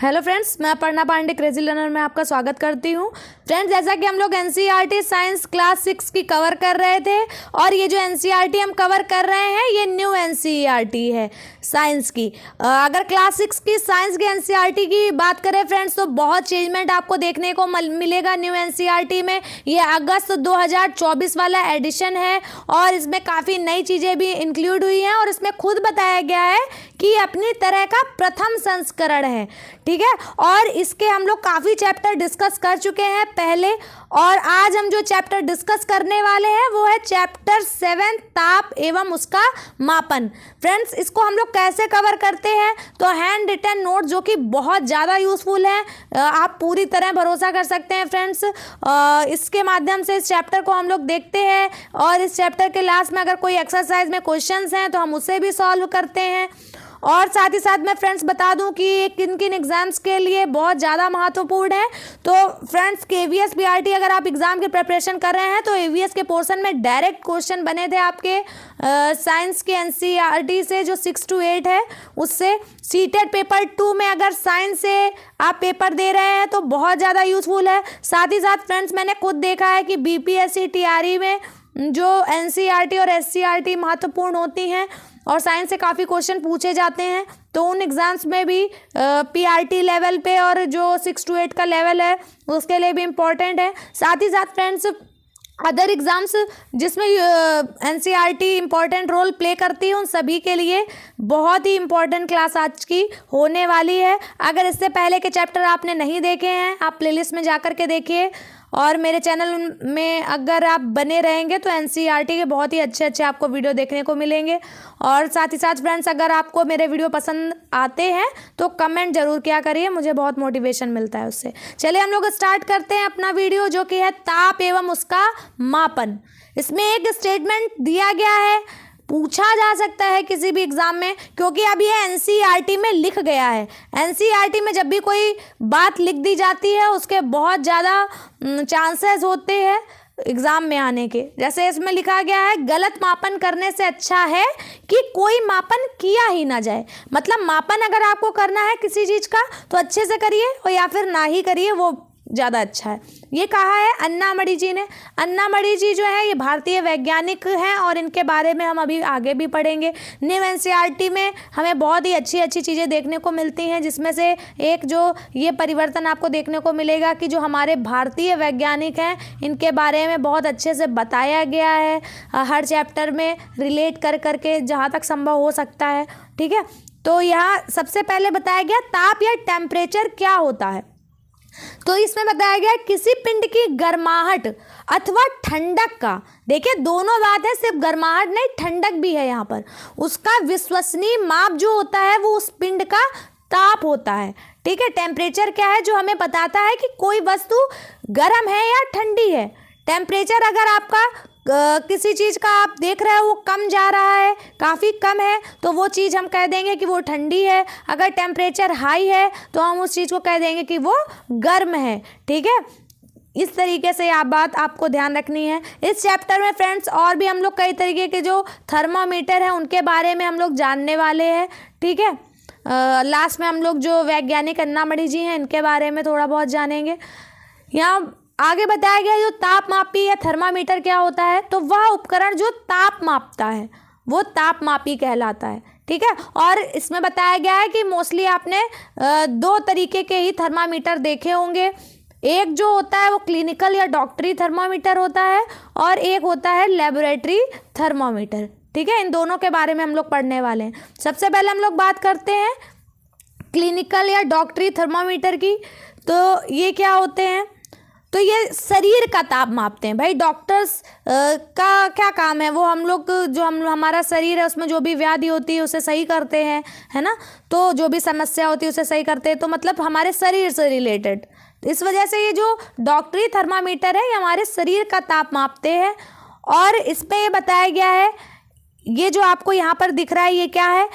Hello friends, मैं Aparna Pandey crazy learner में आपका स्वागत करती हूँ। फ्रेंड्स, जैसा कि हम लोग एनसीईआरटी साइंस क्लास 6 की कवर कर रहे थे और ये जो एनसीईआरटी हम कवर कर रहे हैं ये न्यू एनसीईआरटी है साइंस की। अगर क्लास 6 की साइंस की एनसीईआरटी की बात करें फ्रेंड्स, तो बहुत चेंजमेंट आपको देखने को मिलेगा न्यू एनसीईआरटी में। ये अगस्त 2024 वाला एडिशन है और इसमें काफ़ी नई चीज़ें भी इंक्लूड हुई हैं और इसमें खुद बताया गया है कि अपनी तरह का प्रथम संस्करण है, ठीक है। और इसके हम लोग काफ़ी चैप्टर डिस्कस कर चुके हैं पहले, और आज हम जो चैप्टर डिस्कस करने वाले हैं वो है चैप्टर 7 ताप एवं उसका मापन। फ्रेंड्स, इसको हम लोग कैसे कवर करते हैं, तो हैंड रिटन नोट जो कि बहुत ज़्यादा यूज़फुल है, आप पूरी तरह भरोसा कर सकते हैं फ्रेंड्स। इसके माध्यम से इस चैप्टर को हम लोग देखते हैं और इस चैप्टर के लास्ट में अगर कोई एक्सरसाइज में क्वेश्चंस हैं तो हम उसे भी सॉल्व करते हैं। और साथ ही साथ मैं फ्रेंड्स बता दूं कि किन किन एग्ज़ाम्स के लिए बहुत ज़्यादा महत्वपूर्ण है। तो फ्रेंड्स, केवीएस बीआरटी अगर आप एग्ज़ाम की प्रिपरेशन कर रहे हैं तो एवीएस के पोर्शन में डायरेक्ट क्वेश्चन बने थे आपके साइंस के एनसीईआरटी से जो 6 to 8 है उससे। सीटेट पेपर 2 में अगर साइंस से आप पेपर दे रहे हैं तो बहुत ज़्यादा यूज़फुल है। साथ ही साथ फ्रेंड्स, मैंने खुद देखा है कि बीपीएससी टीआरई में जो एनसीईआरटी और एससीईआरटी महत्वपूर्ण होती हैं और साइंस से काफ़ी क्वेश्चन पूछे जाते हैं, तो उन एग्ज़ाम्स में भी पीआरटी लेवल पे और जो 6 to 8 का लेवल है उसके लिए भी इम्पॉर्टेंट है। साथ ही साथ फ्रेंड्स, अदर एग्ज़ाम्स जिसमें एनसीईआरटी इम्पॉर्टेंट रोल प्ले करती है उन सभी के लिए बहुत ही इम्पॉर्टेंट क्लास आज की होने वाली है। अगर इससे पहले के चैप्टर आपने नहीं देखे हैं, आप प्लेलिस्ट में जा कर के देखिए, और मेरे चैनल में अगर आप बने रहेंगे तो एनसीईआरटी के बहुत ही अच्छे अच्छे आपको वीडियो देखने को मिलेंगे। और साथ ही साथ फ्रेंड्स, अगर आपको मेरे वीडियो पसंद आते हैं तो कमेंट ज़रूर किया करिए, मुझे बहुत मोटिवेशन मिलता है उससे। चलिए हम लोग स्टार्ट करते हैं अपना वीडियो, जो कि है ताप एवं उसका मापन। इसमें एक स्टेटमेंट दिया गया है, पूछा जा सकता है किसी भी एग्ज़ाम में, क्योंकि अब ये एनसीईआरटी में लिख गया है। एनसीईआरटी में जब भी कोई बात लिख दी जाती है उसके बहुत ज़्यादा चांसेस होते हैं एग्ज़ाम में आने के। जैसे इसमें लिखा गया है, गलत मापन करने से अच्छा है कि कोई मापन किया ही ना जाए। मतलब मापन अगर आपको करना है किसी चीज़ का तो अच्छे से करिए और या फिर ना ही करिए, वो ज़्यादा अच्छा है। ये कहा है अन्ना मणि जी ने। अन्ना मणि जी जो है ये भारतीय वैज्ञानिक हैं और इनके बारे में हम अभी आगे भी पढ़ेंगे। न्यू एनसीईआरटी में हमें बहुत ही अच्छी अच्छी चीज़ें देखने को मिलती हैं, जिसमें से एक जो ये परिवर्तन आपको देखने को मिलेगा कि जो हमारे भारतीय वैज्ञानिक हैं इनके बारे में बहुत अच्छे से बताया गया है, हर चैप्टर में रिलेट कर करके जहाँ तक संभव हो सकता है, ठीक है। तो यहाँ सबसे पहले बताया गया ताप या टेम्परेचर क्या होता है। तो इसमें बताया गया किसी पिंड की गर्माहट अथवा ठंडक का, देखिए दोनों बात है, सिर्फ गर्माहट नहीं ठंडक भी है यहाँ पर, उसका विश्वसनीय माप जो होता है वो उस पिंड का ताप होता है, ठीक है। टेम्परेचर क्या है, जो हमें बताता है कि कोई वस्तु गर्म है या ठंडी है। टेम्परेचर अगर आपका किसी चीज़ का आप देख रहे हो वो कम जा रहा है, काफ़ी कम है, तो वो चीज़ हम कह देंगे कि वो ठंडी है। अगर टेम्परेचर हाई है तो हम उस चीज़ को कह देंगे कि वो गर्म है, ठीक है। इस तरीके से आप बात आपको ध्यान रखनी है। इस चैप्टर में फ्रेंड्स और भी हम लोग कई तरीके के जो थर्मामीटर हैं उनके बारे में हम लोग जानने वाले हैं, ठीक है। लास्ट में हम लोग जो वैज्ञानिक अन्ना मणि जी हैं इनके बारे में थोड़ा बहुत जानेंगे। यहाँ आगे बताया गया जो तापमापी या थर्मामीटर क्या होता है, तो वह उपकरण जो ताप मापता है वो तापमापी कहलाता है, ठीक है। और इसमें बताया गया है कि मोस्टली आपने 2 तरीके के ही थर्मामीटर देखे होंगे। एक जो होता है वो क्लिनिकल या डॉक्टरी थर्मामीटर होता है और एक होता है लेबोरेटरी थर्मामीटर, ठीक है। इन दोनों के बारे में हम लोग पढ़ने वाले हैं। सबसे पहले हम लोग बात करते हैं क्लिनिकल या डॉक्टरी थर्मामीटर की। तो ये क्या होते हैं, तो ये शरीर का ताप मापते हैं। भाई डॉक्टर्स का क्या काम है, वो हम लोग जो हमारा शरीर है उसमें जो भी व्याधि होती है उसे सही करते हैं, है ना। तो जो भी समस्या होती है उसे सही करते हैं, तो मतलब हमारे शरीर से रिलेटेड। इस वजह से ये जो डॉक्टरी थर्मामीटर है ये हमारे शरीर का ताप मापते हैं। और इसमें ये बताया गया है, ये जो आपको यहाँ पर दिख रहा है ये क्या है,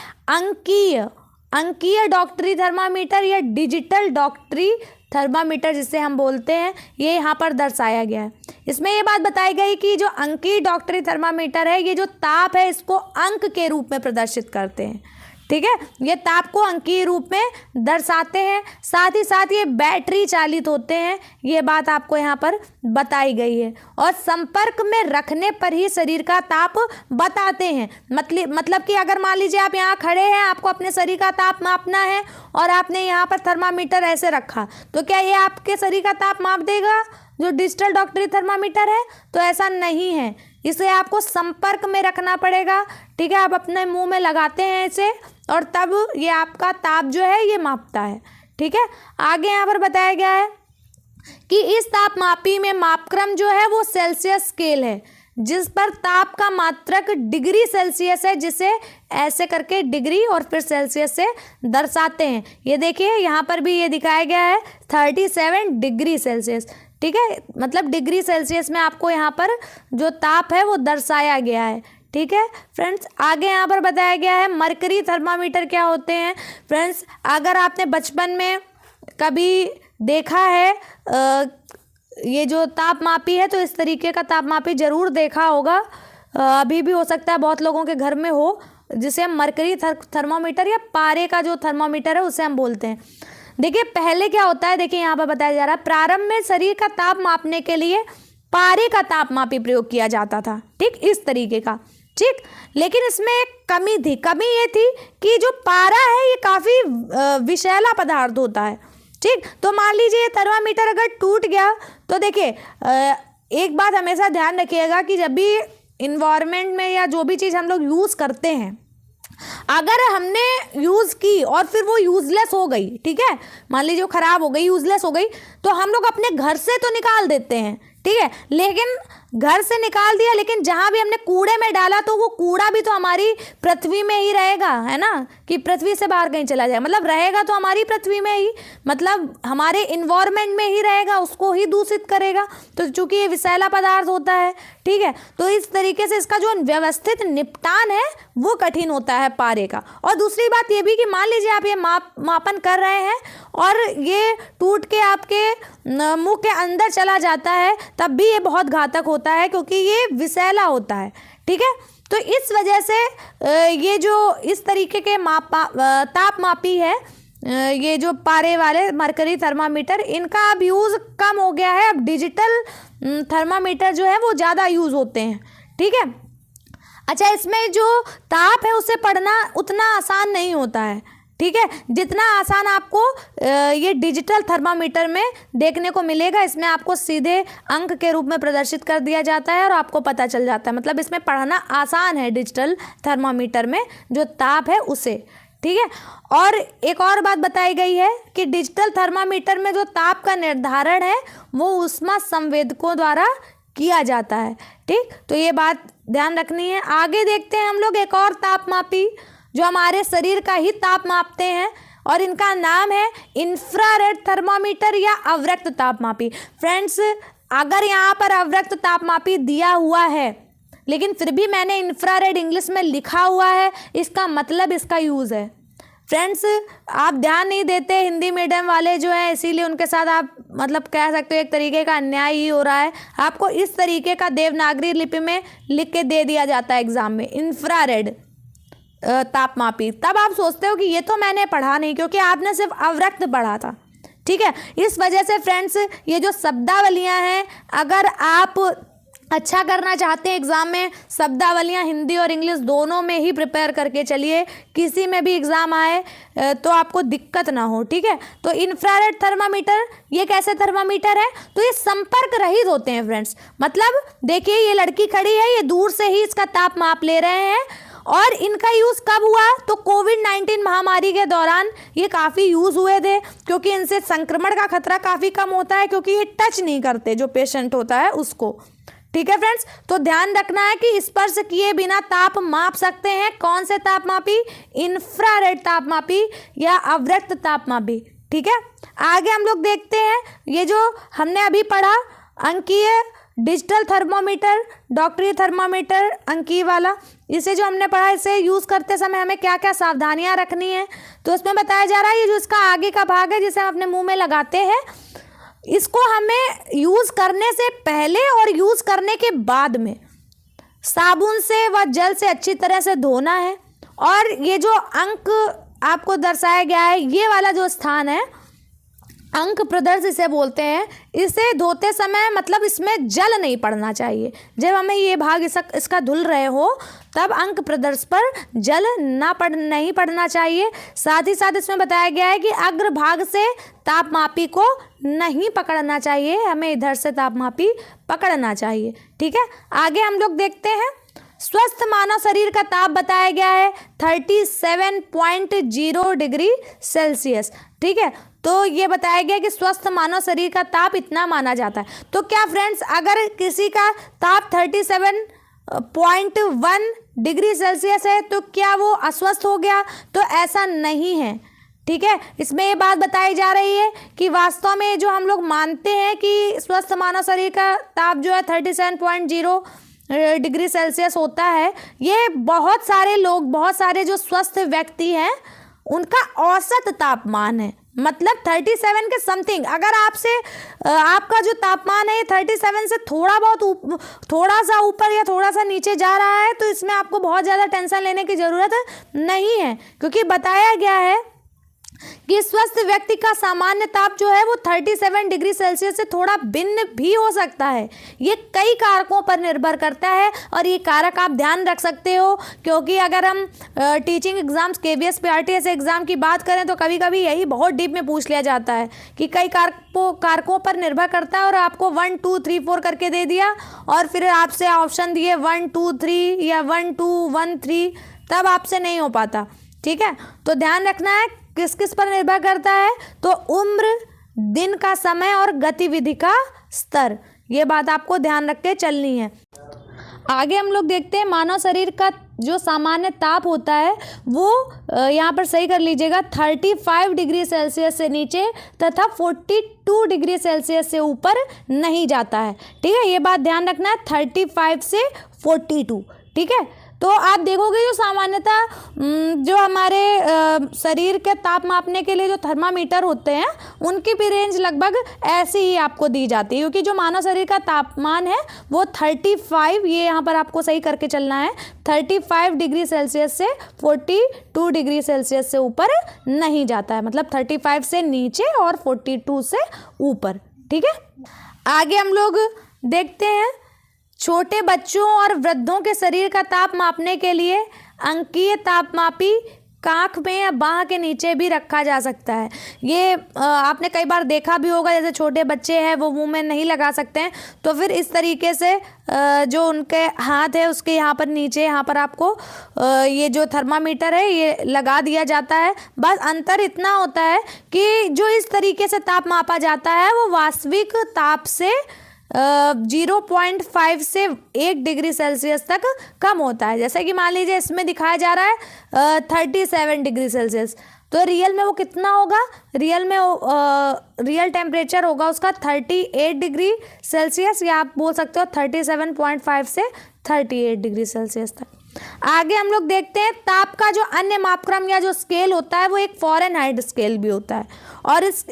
अंकीय डॉक्टरी थर्मामीटर या डिजिटल डॉक्टरी थर्मामीटर जिसे हम बोलते हैं, ये यहाँ पर दर्शाया गया है। इसमें ये बात बताई गई कि जो अंकीय डॉक्टरी थर्मामीटर है ये जो ताप है इसको अंक के रूप में प्रदर्शित करते हैं, ठीक है, ये ताप को अंकीय रूप में दर्शाते हैं। साथ ही साथ ये बैटरी चालित होते हैं, ये बात आपको यहाँ पर बताई गई है। और संपर्क में रखने पर ही शरीर का ताप बताते हैं। मतलब कि अगर मान लीजिए आप यहाँ खड़े हैं, आपको अपने शरीर का ताप मापना है और आपने यहाँ पर थर्मामीटर ऐसे रखा, तो क्या ये आपके शरीर का ताप माप देगा जो डिजिटल डॉक्टरी थर्मामीटर है? तो ऐसा नहीं है, इसे आपको संपर्क में रखना पड़ेगा। ठीक है, आप अपने मुंह में लगाते हैं इसे और तब ये आपका ताप जो है ये मापता है। ठीक है, आगे यहाँ पर बताया गया है कि इस तापमापी में मापक्रम जो है वो सेल्सियस स्केल है, जिस पर ताप का मात्रक डिग्री सेल्सियस है, जिसे ऐसे करके डिग्री और फिर सेल्सियस से दर्शाते हैं। ये देखिए यहाँ पर भी ये दिखाया गया है 37 डिग्री सेल्सियस। ठीक है, मतलब डिग्री सेल्सियस में आपको यहाँ पर जो ताप है वो दर्शाया गया है। ठीक है फ्रेंड्स, आगे यहाँ पर बताया गया है मरकरी थर्मामीटर क्या होते हैं। फ्रेंड्स, अगर आपने बचपन में कभी देखा है ये जो तापमापी है, तो इस तरीके का तापमापी जरूर देखा होगा। अभी भी हो सकता है बहुत लोगों के घर में हो, जिसे हम मरकरी थर्मामीटर या पारे का जो थर्मामीटर है उसे हम बोलते हैं। देखिए पहले क्या होता है, देखिए यहाँ पर बताया जा रहा है प्रारंभ में शरीर का ताप मापने के लिए पारे का तापमापी प्रयोग किया जाता था। ठीक, इस तरीके का। ठीक, लेकिन इसमें एक कमी थी। कमी ये थी कि जो पारा है ये काफ़ी विषैला पदार्थ होता है। ठीक, तो मान लीजिए ये थर्मामीटर अगर टूट गया तो देखिए एक बात हमेशा ध्यान रखिएगा कि जब भी इन्वायरमेंट में या जो भी चीज़ हम लोग यूज़ करते हैं, अगर हमने यूज़ की और फिर वो यूज़लेस हो गई, ठीक है, मान लीजिए वो ख़राब हो गई, यूज़लेस हो गई, तो हम लोग अपने घर से तो निकाल देते हैं। ठीक है, लेकिन घर से निकाल दिया, लेकिन जहाँ भी हमने कूड़े में डाला तो वो कूड़ा भी तो हमारी पृथ्वी में ही रहेगा, है ना, कि पृथ्वी से बाहर कहीं चला जाए, मतलब रहेगा तो हमारी पृथ्वी में ही, मतलब हमारे इन्वायरमेंट में ही रहेगा, उसको ही दूषित करेगा। तो चूंकि ये विषैला पदार्थ होता है, ठीक है, तो इस तरीके से इसका जो व्यवस्थित निपटान है वो कठिन होता है पारे का। और दूसरी बात ये भी कि मान लीजिए आप ये मापन कर रहे हैं और ये टूट के आपके मुंह के अंदर चला जाता है, तब भी ये बहुत घातक होता है, क्योंकि ये विषैला होता है। ठीक है, तो इस वजह से ये जो इस तरीके के तापमापी है, ये जो पारे वाले मरकरी थर्मामीटर, इनका अब यूज़ कम हो गया है। अब डिजिटल थर्मामीटर जो है वो ज़्यादा यूज़ होते हैं। ठीक है, अच्छा, इसमें जो ताप है उसे पढ़ना उतना आसान नहीं होता है। ठीक है, जितना आसान आपको ये डिजिटल थर्मामीटर में देखने को मिलेगा, इसमें आपको सीधे अंक के रूप में प्रदर्शित कर दिया जाता है और आपको पता चल जाता है, मतलब इसमें पढ़ना आसान है डिजिटल थर्मामीटर में जो ताप है उसे। ठीक है, और एक और बात बताई गई है कि डिजिटल थर्मामीटर में जो ताप का निर्धारण है वो ऊष्मा संवेदकों द्वारा किया जाता है। ठीक, तो ये बात ध्यान रखनी है। आगे देखते हैं हम लोग एक और तापमापी जो हमारे शरीर का ही ताप मापते हैं, और इनका नाम है इंफ्रारेड थर्मामीटर या अवरक्त तापमापी। फ्रेंड्स, अगर यहाँ पर अवरक्त तापमापी दिया हुआ है लेकिन फिर भी मैंने इंफ्रारेड इंग्लिश में लिखा हुआ है, इसका मतलब इसका यूज़ है। फ्रेंड्स, आप ध्यान नहीं देते हिंदी मीडियम वाले जो हैं, इसीलिए उनके साथ आप मतलब कह सकते हो एक तरीके का अन्याय ही हो रहा है। आपको इस तरीके का देवनागरी लिपि में लिख के दे दिया जाता है एग्जाम में, इंफ्रारेड तापमापी। तब आप सोचते हो कि ये तो मैंने पढ़ा नहीं, क्योंकि आपने सिर्फ अवरक्त पढ़ा था। ठीक है, इस वजह से फ्रेंड्स ये जो शब्दावलियाँ हैं, अगर आप अच्छा करना चाहते हैं एग्ज़ाम में, शब्दावलियाँ हिंदी और इंग्लिश दोनों में ही प्रिपेयर करके चलिए, किसी में भी एग्ज़ाम आए तो आपको दिक्कत ना हो। ठीक है, तो इंफ्रारेड थर्मामीटर ये कैसे थर्मामीटर है, तो ये संपर्क रहित होते हैं फ्रेंड्स। मतलब देखिए ये लड़की खड़ी है, ये दूर से ही इसका ताप माप ले रहे हैं, और इनका यूज़ कब हुआ, तो कोविड-19 महामारी के दौरान ये काफ़ी यूज़ हुए थे, क्योंकि इनसे संक्रमण का खतरा काफ़ी कम होता है, क्योंकि ये टच नहीं करते जो पेशेंट होता है उसको। ठीक है फ्रेंड्स, तो ध्यान रखना है कि स्पर्श किए बिना ताप माप सकते हैं। कौन से तापमापी, इंफ्रारेड तापमापी या अवरक्त तापमापी। ठीक है, आगे हम लोग देखते हैं ये जो हमने अभी पढ़ा अंकीय डिजिटल थर्मोमीटर, डॉक्टरी थर्मामीटर अंकीय वाला, इसे जो हमने पढ़ा, इसे यूज़ करते समय हमें क्या क्या सावधानियां रखनी है। तो इसमें बताया जा रहा है ये जो इसका आगे का भाग है जिसे हम अपने मुंह में लगाते हैं, इसको हमें यूज़ करने से पहले और यूज़ करने के बाद में साबुन से व जल से अच्छी तरह से धोना है, और ये जो अंक आपको दर्शाया गया है, ये वाला जो स्थान है, अंक प्रदर्श इसे बोलते हैं। इसे धोते समय मतलब इसमें जल नहीं पड़ना चाहिए। जब हमें ये भाग इसका धुल रहे हो तब अंक प्रदर्श पर जल नहीं पड़ना चाहिए। साथ ही साथ इसमें बताया गया है कि अग्रभाग से तापमापी को नहीं पकड़ना चाहिए, हमें इधर से तापमापी पकड़ना चाहिए। ठीक है, आगे हम लोग देखते हैं। स्वस्थ मानव शरीर का ताप बताया गया है 37.0 डिग्री सेल्सियस। ठीक है, तो ये बताया गया कि स्वस्थ मानव शरीर का ताप इतना माना जाता है। तो क्या फ्रेंड्स, अगर किसी का ताप 37.1 डिग्री सेल्सियस है तो क्या वो अस्वस्थ हो गया? तो ऐसा नहीं है। ठीक है, इसमें ये बात बताई जा रही है कि वास्तव में जो हम लोग मानते हैं कि स्वस्थ मानव शरीर का ताप जो है 37.0 डिग्री सेल्सियस होता है, ये बहुत सारे लोग, बहुत सारे जो स्वस्थ व्यक्ति हैं उनका औसत तापमान है, मतलब 37 के समथिंग। अगर आपका जो तापमान है 37 से थोड़ा सा ऊपर या थोड़ा सा नीचे जा रहा है तो इसमें आपको बहुत ज़्यादा टेंशन लेने की ज़रूरत नहीं है, क्योंकि बताया गया है कि स्वस्थ व्यक्ति का सामान्य ताप जो है वो 37 डिग्री सेल्सियस से थोड़ा भिन्न भी हो सकता है। ये कई कारकों पर निर्भर करता है और ये कारक आप ध्यान रख सकते हो, क्योंकि अगर हम teaching exams KVS PRTS exam की बात करें तो कभी कभी यही बहुत डीप में पूछ लिया जाता है कि कई कारकों पर निर्भर करता है और आपको 1 2 3 4 करके दे दिया और फिर आपसे ऑप्शन दिए 1 2 3 या 1 2 1 3, तब आपसे नहीं हो पाता। ठीक है, तो ध्यान रखना है किस किस पर निर्भर करता है, तो उम्र, दिन का समय और गतिविधि का स्तर, ये बात आपको ध्यान रख के चलनी है। आगे हम लोग देखते हैं मानव शरीर का जो सामान्य ताप होता है वो यहाँ पर सही कर लीजिएगा 35 डिग्री सेल्सियस से नीचे तथा 42 डिग्री सेल्सियस से ऊपर नहीं जाता है। ठीक है, ये बात ध्यान रखना है, 35 से 42। ठीक है, तो आप देखोगे जो सामान्यतः जो हमारे शरीर के ताप मापने के लिए जो थर्मामीटर होते हैं उनकी भी रेंज लगभग ऐसी ही आपको दी जाती है, क्योंकि जो मानव शरीर का तापमान है वो 35, ये यहाँ पर आपको सही करके चलना है, 35 डिग्री सेल्सियस से 42 डिग्री सेल्सियस से ऊपर नहीं जाता है, मतलब 35 से नीचे और 42 से ऊपर। ठीक है, आगे हम लोग देखते हैं छोटे बच्चों और वृद्धों के शरीर का ताप मापने के लिए अंकीय तापमापी कांख में या बाह के नीचे भी रखा जा सकता है। ये आपने कई बार देखा भी होगा, जैसे छोटे बच्चे हैं वो मुंह में नहीं लगा सकते हैं, तो फिर इस तरीके से जो उनके हाथ है उसके यहाँ पर नीचे, यहाँ पर आपको ये जो थर्मामीटर है ये लगा दिया जाता है। बस अंतर इतना होता है कि जो इस तरीके से ताप मापा जाता है वो वास्तविक ताप से 0.5 से 1 डिग्री सेल्सियस तक कम होता है। जैसे कि मान लीजिए इसमें दिखाया जा रहा है 37 डिग्री सेल्सियस, तो रियल में वो कितना होगा? रियल में रियल टेम्परेचर होगा उसका 38 डिग्री सेल्सियस, या आप बोल सकते हो 37.5 से 38 डिग्री सेल्सियस तक। आगे हम लोग देखते हैं ताप का जो अन्य मापक्रम या जो स्केल होता है वो एक फ़ारेनहाइट स्केल भी होता है, और इस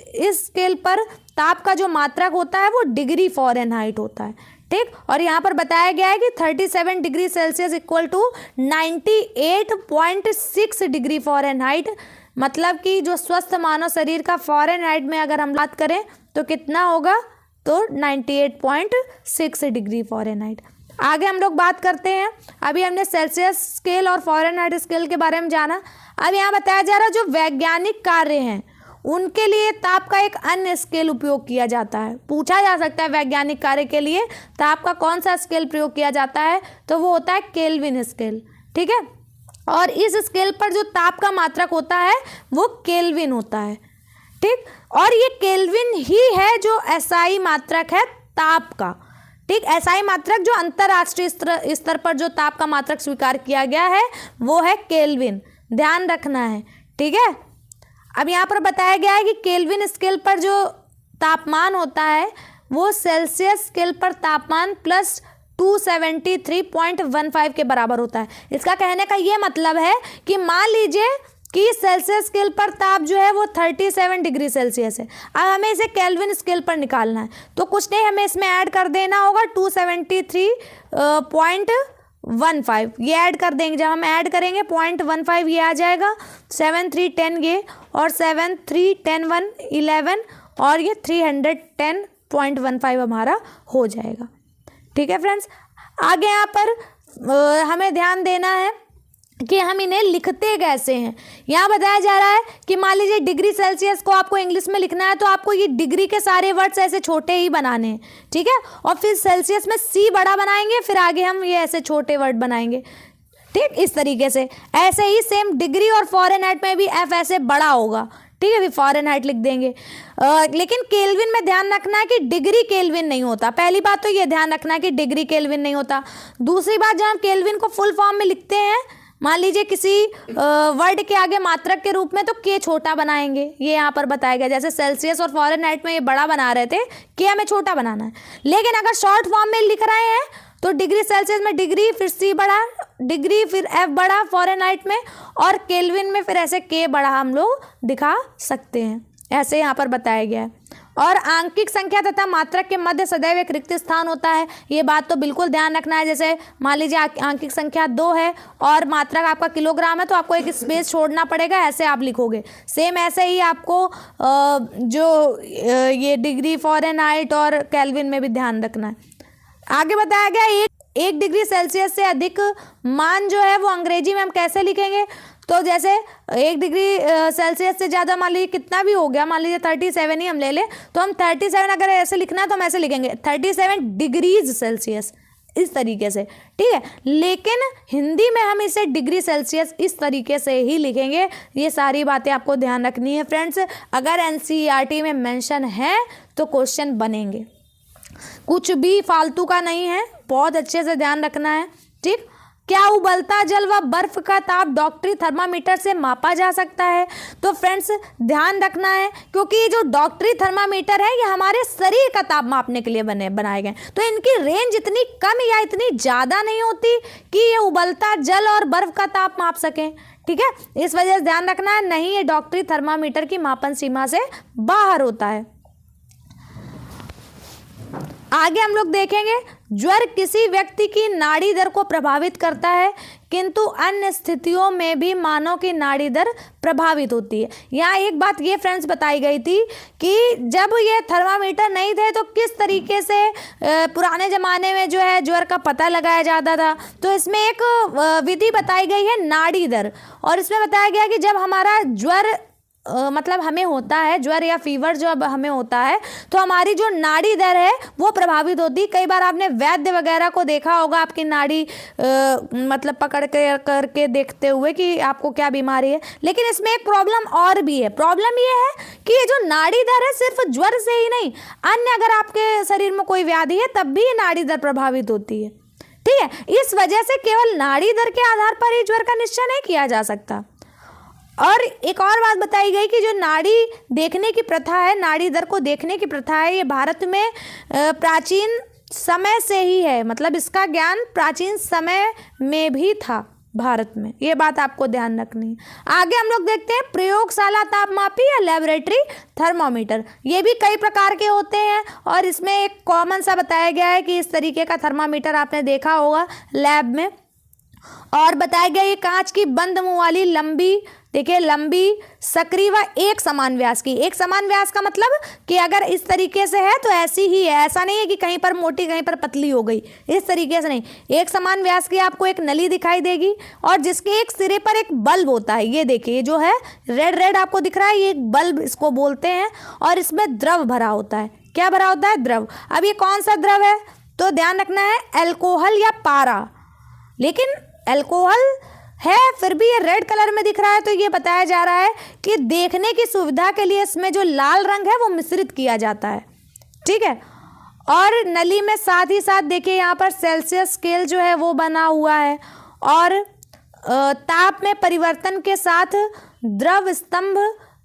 स्केल पर ताप का जो मात्रक होता है वो डिग्री फ़ारेनहाइट होता है। ठीक, और यहाँ पर बताया गया है कि 37 degree Celsius equal to 98.6 degree Fahrenheit, मतलब कि जो स्वस्थ मानव शरीर का फ़ारेनहाइट में अगर हम बात करें तो कितना होगा, तो 98.6 डिग्री फ़ारेनहाइट। आगे हम लोग बात करते हैं, अभी हमने सेल्सियस स्केल और फ़ारेनहाइट स्केल के बारे में जाना। अब यहाँ बताया जा रहा है जो वैज्ञानिक कार्य हैं उनके लिए ताप का एक अन्य स्केल उपयोग किया जाता है। पूछा जा सकता है वैज्ञानिक कार्य के लिए ताप का कौन सा स्केल प्रयोग किया जाता है, तो वो होता है केल्विन स्केल। ठीक है, और इस स्केल पर जो ताप का मात्रक होता है वो केल्विन होता है। ठीक, और ये केल्विन ही है जो एसआई मात्रक है ताप का। ठीक, एसआई मात्रक जो अंतर्राष्ट्रीय स्तर पर जो ताप का मात्रक स्वीकार किया गया है वो है केल्विन, ध्यान रखना है। ठीक है, अब यहाँ पर बताया गया है कि केल्विन स्केल पर जो तापमान होता है वो सेल्सियस स्केल पर तापमान प्लस 273.15 के बराबर होता है। इसका कहने का ये मतलब है कि मान लीजिए कि सेल्सियस स्केल पर ताप जो है वो 37 डिग्री सेल्सियस है, अब हमें इसे केल्विन स्केल पर निकालना है, तो कुछ नहीं, हमें इसमें ऐड कर देना होगा 0.15 ये ऐड कर देंगे। जब हम ऐड करेंगे 0.15 ये आ जाएगा, 7 3 10 ये, और 7 3 10 1 11, और ये 310.15 हमारा हो जाएगा। ठीक है फ्रेंड्स, आगे यहाँ पर हमें ध्यान देना है कि हम इन्हें लिखते कैसे हैं। यहाँ बताया जा रहा है कि मान लीजिए डिग्री सेल्सियस को आपको इंग्लिश में लिखना है तो आपको ये डिग्री के सारे वर्ड्स ऐसे छोटे ही बनाने हैं, ठीक है, और फिर सेल्सियस में सी बड़ा बनाएंगे, फिर आगे हम ये ऐसे छोटे वर्ड बनाएंगे, ठीक, इस तरीके से। ऐसे ही सेम डिग्री और फॉरेनहाइट में भी एफ ऐसे बड़ा होगा, ठीक है, फिर फॉरेनहाइट लिख देंगे। लेकिन केल्विन में ध्यान रखना है कि डिग्री केल्विन नहीं होता। पहली बात तो ये ध्यान रखना है कि डिग्री केल्विन नहीं होता। दूसरी बात, जब हम केल्विन को फुल फॉर्म में लिखते हैं, मान लीजिए किसी वर्ड के आगे मात्रक के रूप में, तो के छोटा बनाएंगे, ये यहाँ पर बताया गया। जैसे सेल्सियस और फॉरेनहाइट में ये बड़ा बना रहे थे, के हमें छोटा बनाना है। लेकिन अगर शॉर्ट फॉर्म में लिख रहे हैं तो डिग्री सेल्सियस में डिग्री, फिर सी बड़ा, डिग्री फिर एफ बड़ा फॉरेनहाइट में, और केल्विन में फिर ऐसे के बड़ा हम लोग दिखा सकते हैं, ऐसे यहाँ पर बताया गया है। और आंकिक संख्या तथा मात्रक के मध्य सदैव एक रिक्त स्थान होता है, ये बात तो बिल्कुल ध्यान रखना है। जैसे मान लीजिए आंकिक संख्या 2 है और मात्रक आपका किलोग्राम है, तो आपको एक स्पेस छोड़ना पड़ेगा, ऐसे आप लिखोगे। सेम ऐसे ही आपको जो ये डिग्री फॉरेनहाइट और केल्विन में भी ध्यान रखना है। आगे बताया गया एक डिग्री सेल्सियस से अधिक मान जो है वो अंग्रेजी में हम कैसे लिखेंगे। तो जैसे 1 डिग्री सेल्सियस से ज़्यादा, मान लीजिए कितना भी हो गया, मान लीजिए 37 ही हम ले लें, तो हम 37 अगर ऐसे लिखना है तो हम ऐसे लिखेंगे 37 डिग्रीज सेल्सियस, इस तरीके से, ठीक है। लेकिन हिंदी में हम इसे डिग्री सेल्सियस इस तरीके से ही लिखेंगे। ये सारी बातें आपको ध्यान रखनी है फ्रेंड्स। अगर एनसीईआरटी में मेंशन है तो क्वेश्चन बनेंगे, कुछ भी फालतू का नहीं है, बहुत अच्छे से ध्यान रखना है, ठीक। क्या उबलता जल व बर्फ का ताप डॉक्टरी थर्मामीटर से मापा जा सकता है। तो फ्रेंड्स ध्यान रखना है, क्योंकि ये जो डॉक्टरी थर्मामीटर है ये हमारे शरीर का ताप मापने के लिए बनाए गए, तो इनकी रेंज इतनी कम या इतनी ज़्यादा नहीं होती कि ये उबलता जल और बर्फ का ताप माप सकें, ठीक है। इस वजह से ध्यान रखना है, नहीं ये डॉक्टरी थर्मामीटर की मापन सीमा से बाहर होता है। आगे हम लोग देखेंगे, ज्वर किसी व्यक्ति की नाड़ी दर को प्रभावित करता है, किंतु अन्य स्थितियों में भी मानव की नाड़ी दर प्रभावित होती है। यहाँ एक बात ये फ्रेंड्स बताई गई थी कि जब ये थर्मामीटर नहीं थे तो किस तरीके से पुराने ज़माने में जो है ज्वर का पता लगाया जाता था। तो इसमें एक विधि बताई गई है नाड़ी दर, और इसमें बताया गया कि जब हमारा ज्वर मतलब हमें होता है, ज्वर या फीवर जब हमें होता है तो हमारी जो नाड़ी दर है वो प्रभावित होती है। कई बार आपने वैद्य वगैरह को देखा होगा आपकी नाड़ी मतलब पकड़ के करके देखते हुए कि आपको क्या बीमारी है। लेकिन इसमें एक प्रॉब्लम और भी है। प्रॉब्लम ये है कि ये जो नाड़ी दर है सिर्फ ज्वर से ही नहीं, अन्य अगर आपके शरीर में कोई व्याधि है तब भी नाड़ी दर प्रभावित होती है, ठीक है। इस वजह से केवल नाड़ी दर के आधार पर ही ज्वर का निश्चय नहीं किया जा सकता। और एक और बात बताई गई कि जो नाड़ी देखने की प्रथा है, नाड़ी दर को देखने की प्रथा है, ये भारत में प्राचीन समय से ही है, मतलब इसका ज्ञान प्राचीन समय में भी था भारत में, ये बात आपको ध्यान रखनी है। आगे हम लोग देखते हैं प्रयोगशाला तापमापी या लेबोरेटरी थर्मामीटर। ये भी कई प्रकार के होते हैं और इसमें एक कॉमन सा बताया गया है कि इस तरीके का थर्मामीटर आपने देखा होगा लैब में। और बताया गया ये कांच की बंद मुंह वाली लंबी, देखिए लंबी, सक्रिय व एक समान व्यास की। एक समान व्यास का मतलब कि अगर इस तरीके से है तो ऐसी ही है, ऐसा नहीं है कि कहीं पर मोटी कहीं पर पतली हो गई, इस तरीके से नहीं। एक समान व्यास की आपको एक नली दिखाई देगी और जिसके एक सिरे पर एक बल्ब होता है। ये देखिए जो है रेड रेड आपको दिख रहा है, ये एक बल्ब इसको बोलते हैं। और इसमें द्रव भरा होता है। क्या भरा होता है? द्रव। अब ये कौन सा द्रव है तो ध्यान रखना है, अल्कोहल या पारा। लेकिन अल्कोहल है फिर भी ये रेड कलर में दिख रहा है, तो ये बताया जा रहा है कि देखने की सुविधा के लिए इसमें जो लाल रंग है वो मिश्रित किया जाता है, ठीक है। और नली में साथ ही साथ देखिए यहाँ पर सेल्सियस स्केल जो है वो बना हुआ है। और ताप में परिवर्तन के साथ द्रव स्तंभ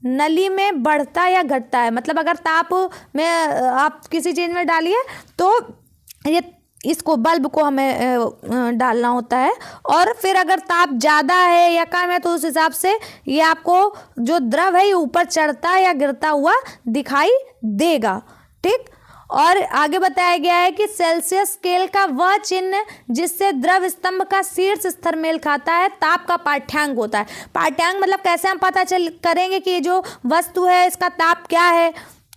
नली में बढ़ता या घटता है। मतलब अगर ताप में आप किसी चीज़ में डालिए तो ये इसको बल्ब को हमें डालना होता है, और फिर अगर ताप ज़्यादा है या कम है तो उस हिसाब से ये आपको जो द्रव है ये ऊपर चढ़ता या गिरता हुआ दिखाई देगा, ठीक। और आगे बताया गया है कि सेल्सियस स्केल का वह चिन्ह जिससे द्रव स्तंभ का शीर्ष स्तर मेल खाता है ताप का पाठ्यांक होता है। पाठ्यांक मतलब कैसे हम पता चल करेंगे कि ये जो वस्तु है इसका ताप क्या है,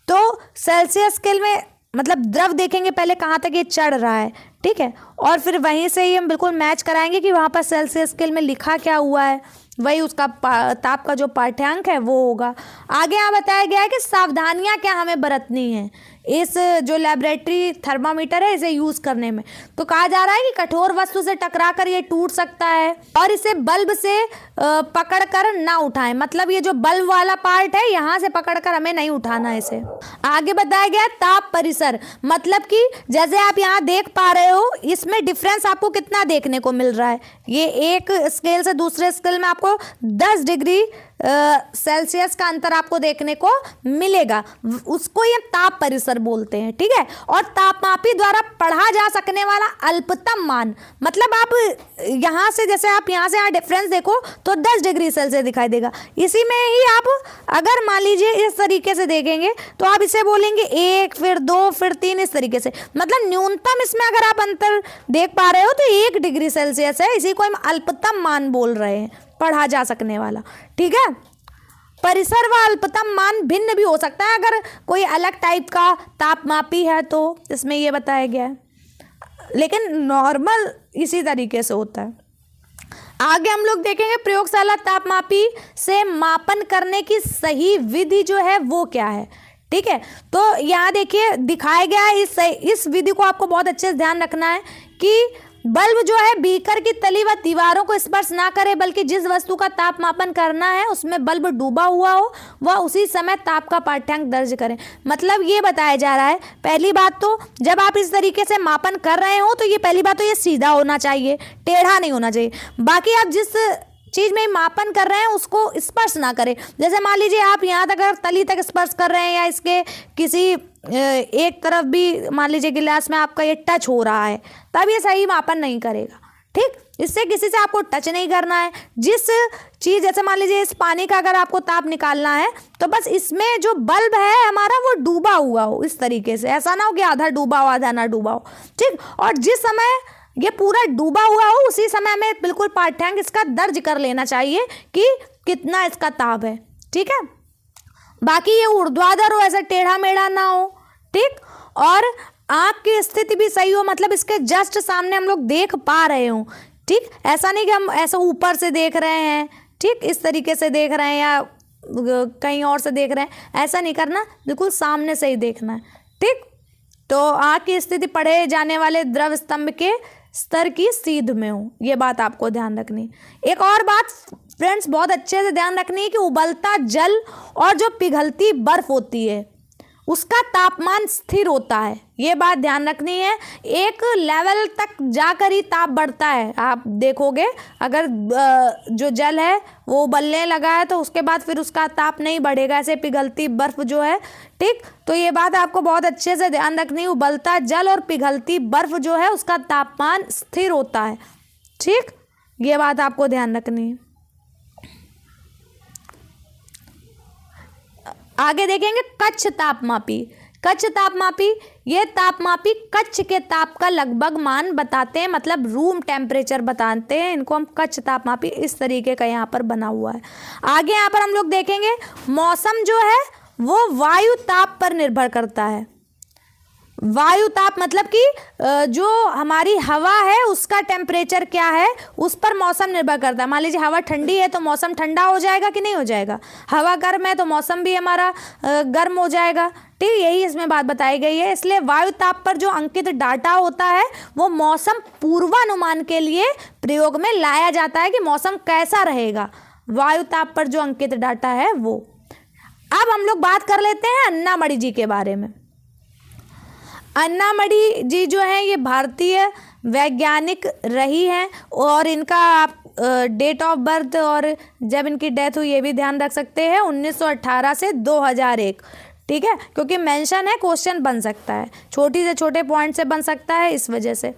तो सेल्सियस स्केल में मतलब द्रव देखेंगे पहले कहाँ तक ये चढ़ रहा है, ठीक है, और फिर वहीं से ही हम बिल्कुल मैच कराएंगे कि वहाँ पर सेल्सियस स्केल में लिखा क्या हुआ है, वही उसका ताप का जो पाठ्यांक है वो होगा। आगे यहाँ बताया गया है कि सावधानियाँ क्या हमें बरतनी है इस जो लेबोरेटरी थर्मामीटर है इसे यूज करने में। तो कहा जा रहा है कि कठोर वस्तु से टकराकर ये टूट सकता है और इसे बल्ब से पकड़कर ना उठाएं, मतलब ये जो बल्ब वाला पार्ट है यहाँ से पकड़कर हमें नहीं उठाना है इसे। आगे बताया गया ताप परिसर, मतलब कि जैसे आप यहाँ देख पा रहे हो इसमें डिफरेंस आपको कितना देखने को मिल रहा है। ये एक स्केल से दूसरे स्केल में आपको 10 डिग्री सेल्सियस का अंतर आपको देखने को मिलेगा, उसको ये ताप परिसर बोलते हैं, ठीक है। और तापमापी द्वारा पढ़ा जा सकने वाला अल्पतम मान, मतलब आप यहाँ से जैसे आप यहाँ से यहाँ डिफरेंस देखो तो 10 डिग्री सेल्सियस दिखाई देगा। इसी में ही आप अगर मान लीजिए इस तरीके से देखेंगे तो आप इसे बोलेंगे 1 फिर 2 फिर 3 इस तरीके से, मतलब न्यूनतम इसमें अगर आप अंतर देख पा रहे हो तो 1 डिग्री सेल्सियस है, इसी को हम अल्पतम मान बोल रहे हैं, पढ़ा जा सकने वाला, ठीक है। परिसर व अल्पतम मान भिन्न भी हो सकता है अगर कोई अलग टाइप का तापमापी है तो इसमें ये बताया गया है, लेकिन नॉर्मल इसी तरीके से होता है। आगे हम लोग देखेंगे प्रयोगशाला तापमापी से मापन करने की सही विधि जो है वो क्या है, ठीक है। तो यहाँ देखिए दिखाया गया है इस विधि को आपको बहुत अच्छे से ध्यान रखना है कि बल्ब जो है बीकर की तली व दीवारों को स्पर्श ना करे, बल्कि जिस वस्तु का ताप मापन करना है उसमें बल्ब डूबा हुआ हो वह उसी समय ताप का पाठ्यांक दर्ज करें। मतलब ये बताया जा रहा है, पहली बात तो जब आप इस तरीके से मापन कर रहे हो तो ये पहली बात तो ये सीधा होना चाहिए, टेढ़ा नहीं होना चाहिए। बाकी आप जिस चीज़ में मापन कर रहे हैं उसको स्पर्श ना करें, जैसे मान लीजिए आप यहाँ तक अगर तली तक स्पर्श कर रहे हैं या इसके किसी एक तरफ भी मान लीजिए गिलास में आपका ये टच हो रहा है तब ये सही मापन नहीं करेगा, ठीक। इससे किसी से आपको टच नहीं करना है। जिस चीज़ जैसे मान लीजिए इस पानी का अगर आपको ताप निकालना है तो बस इसमें जो बल्ब है हमारा वो डूबा हुआ हो इस तरीके से, ऐसा ना हो कि आधा डूबा हो आधा ना डूबा हो, ठीक। और जिस समय ये पूरा डूबा हुआ हो उसी समय हमें बिल्कुल पाठ्यांक इसका दर्ज कर लेना चाहिए कि कितना इसका ताप है, ठीक है। बाकी ये ऊर्ध्वाधर हो, ऐसा टेढ़ा मेढ़ा ना हो, ठीक। और आँख की स्थिति भी सही हो, मतलब इसके जस्ट सामने हम लोग देख पा रहे हो, ठीक। ऐसा नहीं कि हम ऐसा ऊपर से देख रहे हैं, ठीक, इस तरीके से देख रहे हैं या कहीं और से देख रहे हैं, ऐसा नहीं करना, बिल्कुल सामने से ही देखना है, ठीक। तो आँख की स्थिति पढ़े जाने वाले द्रव स्तंभ के स्तर की सीध में हो, ये बात आपको ध्यान रखनी। एक और बात फ्रेंड्स बहुत अच्छे से ध्यान रखनी है कि उबलता जल और जो पिघलती बर्फ होती है उसका तापमान स्थिर होता है, ये बात ध्यान रखनी है। एक लेवल तक जाकर ही ताप बढ़ता है, आप देखोगे अगर जो जल है वो उबलने लगा है तो उसके बाद फिर उसका ताप नहीं बढ़ेगा, ऐसे पिघलती बर्फ जो है, ठीक। तो ये बात आपको बहुत अच्छे से ध्यान रखनी है, उबलता जल और पिघलती बर्फ जो है उसका तापमान स्थिर होता है, ठीक, ये बात आपको ध्यान रखनी है। आगे देखेंगे कक्ष तापमापी। कक्ष तापमापी, ये तापमापी कक्ष के ताप का लगभग मान बताते हैं, मतलब रूम टेम्परेचर बताते हैं, इनको हम कक्ष तापमापी इस तरीके का यहाँ पर बना हुआ है। आगे यहाँ पर हम लोग देखेंगे मौसम जो है वो वायु ताप पर निर्भर करता है। वायु ताप मतलब कि जो हमारी हवा है उसका टेम्परेचर क्या है उस पर मौसम निर्भर करता है। मान लीजिए हवा ठंडी है तो मौसम ठंडा हो जाएगा कि नहीं हो जाएगा, हवा गर्म है तो मौसम भी हमारा गर्म हो जाएगा, ठीक। यही इसमें बात बताई गई है। इसलिए वायु ताप पर जो अंकित डाटा होता है वो मौसम पूर्वानुमान के लिए प्रयोग में लाया जाता है कि मौसम कैसा रहेगा, वायु ताप पर जो अंकित डाटा है वो। अब हम लोग बात कर लेते हैं अन्ना मणि जी के बारे में। अन्ना मणि जी जो है ये भारतीय वैज्ञानिक रही हैं और इनका आप डेट ऑफ बर्थ और जब इनकी डेथ हुई ये भी ध्यान रख सकते हैं, 1918 से 2001, ठीक है, क्योंकि मेंशन है, क्वेश्चन बन सकता है, छोटी से छोटे पॉइंट से बन सकता है, इस वजह से।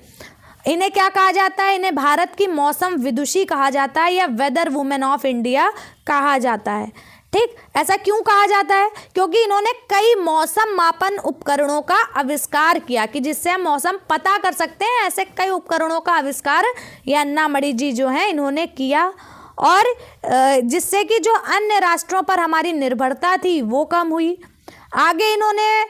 इन्हें क्या कहा जाता है, इन्हें भारत की मौसम विदुषी कहा जाता है या वेदर वुमेन ऑफ इंडिया कहा जाता है, ठीक, ऐसा क्यों कहा जाता है? क्योंकि इन्होंने कई मौसम मापन उपकरणों का आविष्कार किया कि जिससे हम मौसम पता कर सकते हैं। ऐसे कई उपकरणों का आविष्कार ये अन्ना मणि जी जो हैं इन्होंने किया, और जिससे कि जो अन्य राष्ट्रों पर हमारी निर्भरता थी वो कम हुई। आगे इन्होंने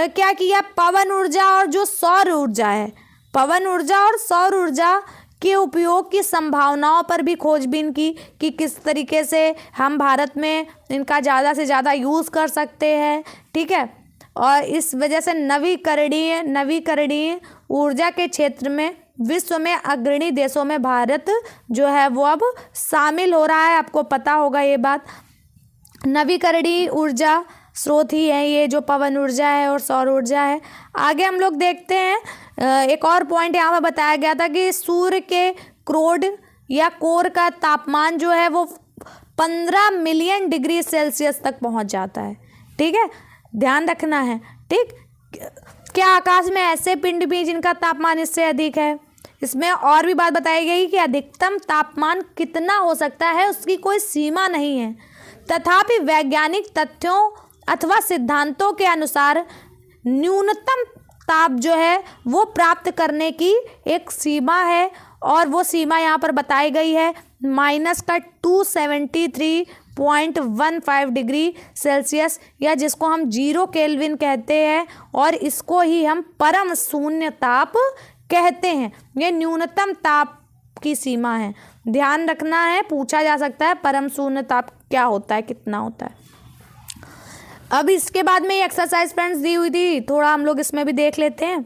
क्या किया, पवन ऊर्जा और जो सौर ऊर्जा है, पवन ऊर्जा और सौर ऊर्जा के उपयोग की संभावनाओं पर भी खोजबीन की कि किस तरीके से हम भारत में इनका ज़्यादा से ज़्यादा यूज़ कर सकते हैं। ठीक है, और इस वजह से नवीकरणीय ऊर्जा के क्षेत्र में विश्व में अग्रणी देशों में भारत जो है वो अब शामिल हो रहा है। आपको पता होगा ये बात। नवीकरणीय ऊर्जा स्रोत ही है ये जो पवन ऊर्जा है और सौर ऊर्जा है। आगे हम लोग देखते हैं, एक और पॉइंट यहाँ पर बताया गया था कि सूर्य के क्रोड या कोर का तापमान जो है वो 15 मिलियन डिग्री सेल्सियस तक पहुँच जाता है। ठीक है, ध्यान रखना है। ठीक, क्या आकाश में ऐसे पिंड भी जिनका तापमान इससे अधिक है? इसमें और भी बात बताई गई कि अधिकतम तापमान कितना हो सकता है उसकी कोई सीमा नहीं है, तथापि वैज्ञानिक तथ्यों अथवा सिद्धांतों के अनुसार न्यूनतम ताप जो है वो प्राप्त करने की एक सीमा है, और वो सीमा यहाँ पर बताई गई है -273.15 डिग्री सेल्सियस, या जिसको हम 0 केल्विन कहते हैं, और इसको ही हम परम शून्य ताप कहते हैं। ये न्यूनतम ताप की सीमा है, ध्यान रखना है, पूछा जा सकता है परम शून्य ताप क्या होता है, कितना होता है। अब इसके बाद में ये एक्सरसाइज फ्रेंड्स दी हुई थी, थोड़ा हम लोग इसमें भी देख लेते हैं।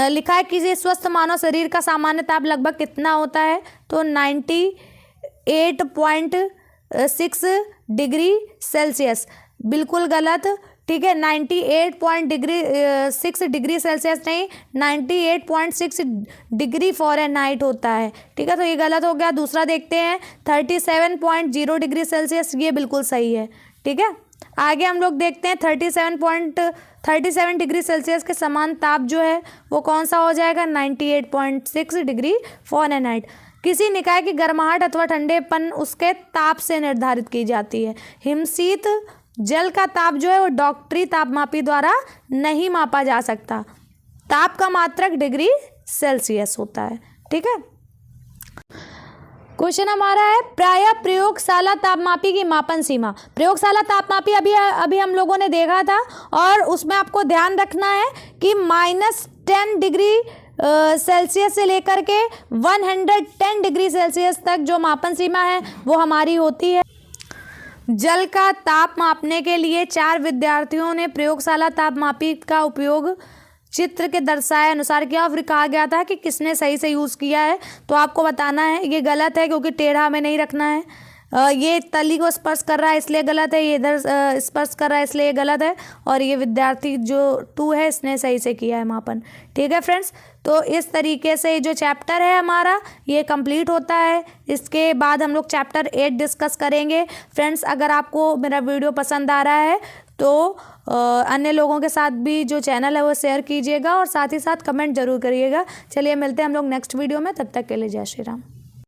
लिखा है कि स्वस्थ मानव शरीर का सामान्य ताप लगभग कितना होता है, तो 98.6 डिग्री सेल्सियस। बिल्कुल गलत। ठीक है, 98.6 डिग्री सेल्सियस नहीं, 98.6 डिग्री फ़ारेनहाइट होता है। ठीक है, तो ये गलत हो गया। दूसरा देखते हैं 37.0 डिग्री सेल्सियस, ये बिल्कुल सही है। ठीक है, आगे हम लोग देखते हैं 37 डिग्री सेल्सियस के समान ताप जो है वो कौन सा हो जाएगा, 98.6 डिग्री फ़ारेनहाइट। किसी निकाय की गर्माहट अथवा ठंडेपन उसके ताप से निर्धारित की जाती है। हिमशीत जल का ताप जो है वो डॉक्टरी तापमापी द्वारा नहीं मापा जा सकता। ताप का मात्रक डिग्री सेल्सियस होता है। ठीक है, क्वेश्चन हमारा है प्रायः प्रयोगशाला तापमापी की मापन सीमा। प्रयोगशाला तापमापी अभी हम लोगों ने देखा था, और उसमें आपको ध्यान रखना है कि -10 डिग्री सेल्सियस से लेकर के 110 डिग्री सेल्सियस तक जो मापन सीमा है वो हमारी होती है। जल का ताप मापने के लिए 4 विद्यार्थियों ने प्रयोगशाला तापमापी का उपयोग चित्र के दर्शाए अनुसार किया, और फिर कहा गया था कि किसने सही से यूज़ किया है। तो आपको बताना है ये गलत है क्योंकि टेढ़ा हमें नहीं रखना है। ये तली को स्पर्श कर रहा है इसलिए गलत है, ये इधर स्पर्श कर रहा है इसलिए गलत है, और ये विद्यार्थी जो 2 है इसने सही से किया है मापन। ठीक है फ्रेंड्स, तो इस तरीके से जो चैप्टर है हमारा ये कंप्लीट होता है। इसके बाद हम लोग चैप्टर 8 डिस्कस करेंगे। फ्रेंड्स, अगर आपको मेरा वीडियो पसंद आ रहा है तो अन्य लोगों के साथ भी जो चैनल है वो शेयर कीजिएगा, और साथ ही साथ कमेंट जरूर करिएगा। चलिए मिलते हैं हम लोग नेक्स्ट वीडियो में, तब तक के लिए जय श्री राम।